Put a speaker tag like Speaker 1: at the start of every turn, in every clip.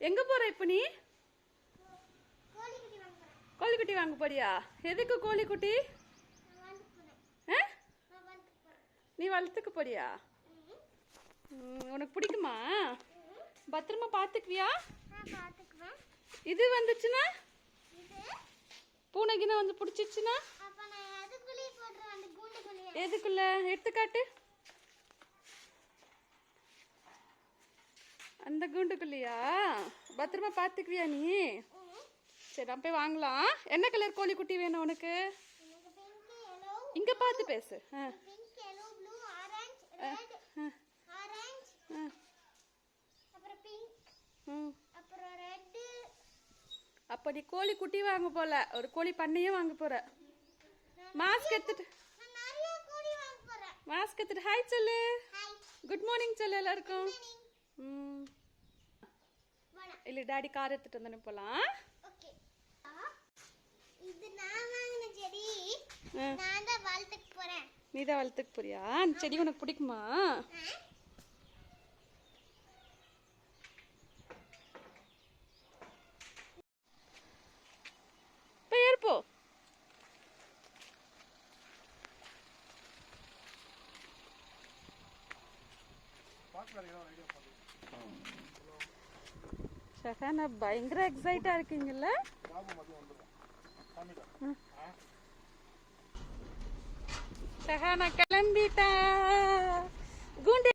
Speaker 1: எங்க போற இப்ப நீ? கோழிக்குட்டி வாங்க போறியா? எதுக்கு கோழிக்குட்டி? நீ வளர்த்துக்க போறியா? உனக்கு பிடிக்குமா? பத்திரமா பாத்துக்குவியா? இது வந்துச்சுன்னா பூனைக்குன்னா வந்து பிடிச்சிச்சுன்னா எதுக்குள்ள எடுத்துக்காட்டு. அந்த கூண்டுக்குள்ளையா? பத்திரமா பாத்துக்குவியா நீ? சரி நம்ம போய் வாங்கலாம். என்ன கலர் கோழிக்குட்டி வேணும் உனக்கு? இங்க பார்த்து பேசு. அப்ப நீ கோழிக்குட்டி வாங்க போல, ஒரு கோழி பண்ணையும் வாங்க போற. மாஸ்க் எடுத்துட்டு ஹாய் சொல்லு. குட் மார்னிங் சொல்லு எல்லாருக்கும். இல்ல டாடி கார் எடுத்துட்டு வந்தானே போலாம். நீதான் வளர்த்துக்க போறியா? அந்த செடி உனக்கு பிடிக்குமா? போய் ஏற்போ. ஷஹானா பயங்கர எக்ஸைட்டா இருக்கீங்கல்ல? ஷஹானா கிளம்பிட்டா. கூண்டு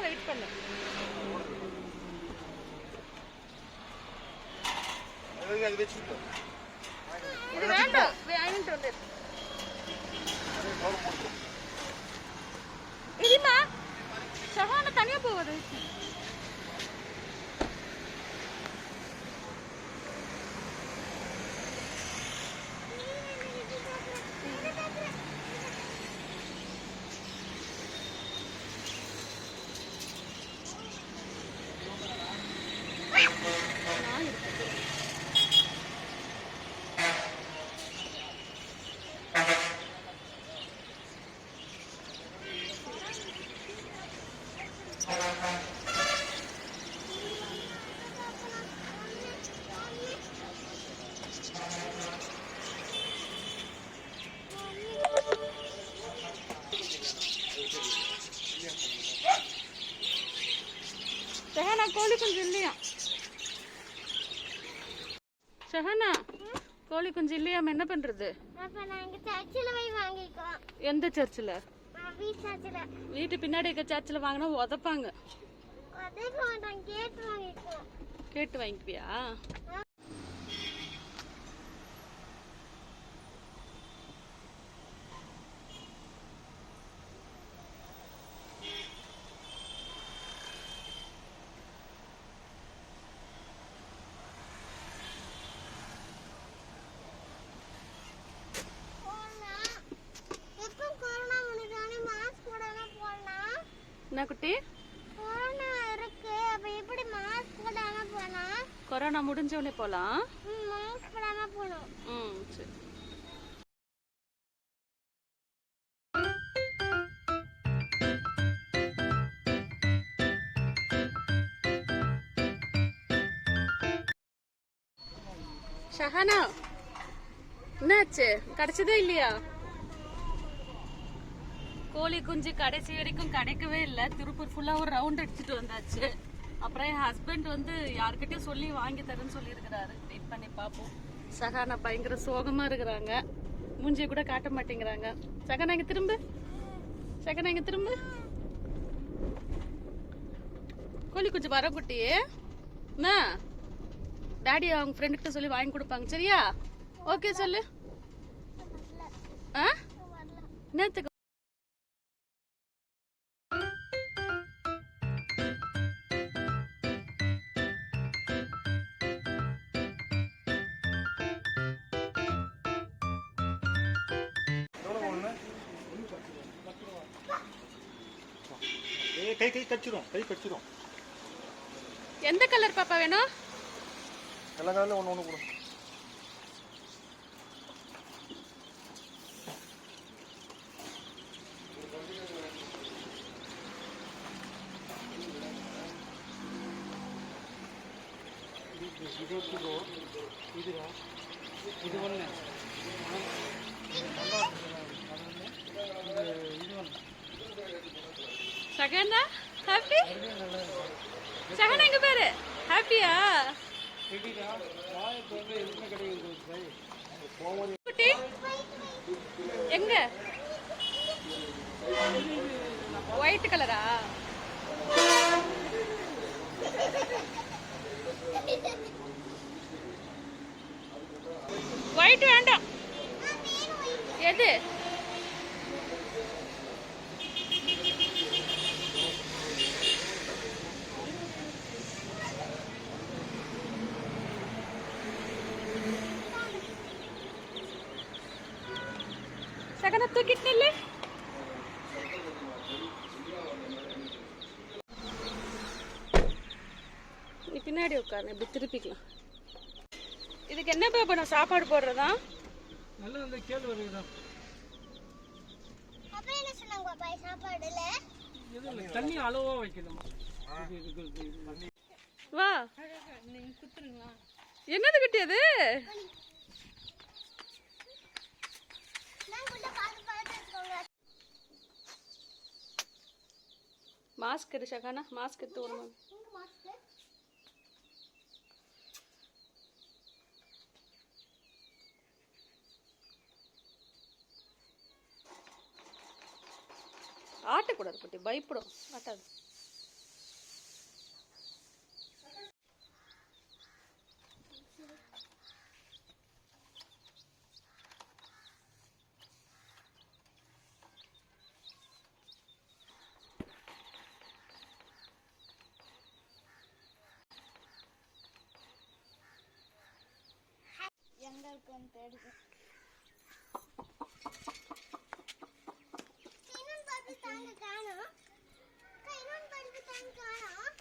Speaker 1: வெயிட் பண்ணு. இது வேண்டாம், வாங்கிட்டு வந்து இதுமா ஷஹானா தனியா போவாது. ஷஹானா கோழி குஞ்சு இல்லையா? ஷஹானா கோழி குஞ்சு இல்லையா? என்ன பண்றது? எந்த சர்ச்சில்? வீட்டு பின்னாடி இருக்க சர்ச்சில் வாங்கினா உதப்பாங்க. கேட்டு வாங்கிக்குவியா? என்ன குட்டி? கொரோனா முடிஞ்ச உடனே போலாம். சரி. ஷஹானா என்னாச்சு? கிடைச்சதே இல்லையா? கோழி குஞ்சு கடைசி வரைக்கும் கிடைக்கவே இல்லை. திருப்பூர் ஃபுல்லா ஒரு ரவுண்ட் அடிச்சுட்டு வந்தாச்சு. அப்புறம் என் ஹஸ்பண்ட் வந்து யாருக்கிட்டையும் சொல்லி வாங்கி தரேன்னு சொல்லியிருக்கிறாரு. வெயிட் பண்ணி பார்ப்போம். ஷஹானா பயங்கர சோகமா இருக்கிறாங்க. மூஞ்சியை கூட காட்ட மாட்டேங்கிறாங்க. ஷஹானா இங்க திரும்ப. ஷஹானா இங்க திரும்ப. கோழி குஞ்சு வர குட்டியே என்ன? டாடி அவங்க ஃப்ரெண்டுகிட்ட சொல்லி வாங்கி கொடுப்பாங்க. சரியா? ஓகே சொல்லு. நேத்துக்கு
Speaker 2: கை கடிச்சிரும், கை கடிச்சிரும்.
Speaker 1: எந்த கலர் பாப்பா வேணும்?
Speaker 2: எல்லா கலர்ல ஒன்று ஒன்று கொடு.
Speaker 3: இது ஒன்று
Speaker 1: சகனா ஹாப்பி? சகனா எங்க பேரு ஹாப்பியா? குட்டி எங்க? ஒயிட் கலரா? ஒயிட் வேண்டாம். எது? சகனா தூக்கிட்டு நில்லு. நீ பின்னாடி உட்காரு, இப்படி திருப்பிக்கலாம். இதுக்கு என்ன பாப்பா நான் சாப்பாடு போடுறதா?
Speaker 3: நல்ல அந்த கேழ்வரகு தான்.
Speaker 4: அப்ப என்ன சொன்னாங்க பாப்பா சாப்பாடுல?
Speaker 3: இதுல தண்ணி அளவா வைக்கணும்.
Speaker 1: வா நீங்க குத்துறீங்களா? என்னது கட்டியது?
Speaker 4: நான் கூட பாத்து பாத்து இருக்கோங்க.
Speaker 1: மாஸ்க் எடு சகனா, மாஸ்க் எடுத்து வரமா.
Speaker 4: இங்க மாஸ்க்.
Speaker 1: ஆட்டக்கூடாது குட்டி, பயப்படும். ஆட்டாது.
Speaker 4: எங்களுக்கு வந்து தேடுது. கைனன் பாத்து தாங்க காணோம். கைனன் பாத்து தாங்க காணோம்.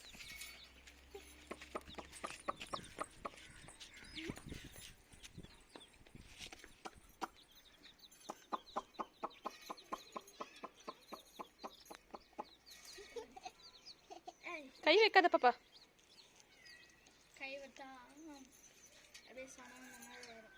Speaker 1: கை வைக்காத பாப்பா.
Speaker 4: கை விட்டா அப்படியே சனம் மாதிரி வரும்.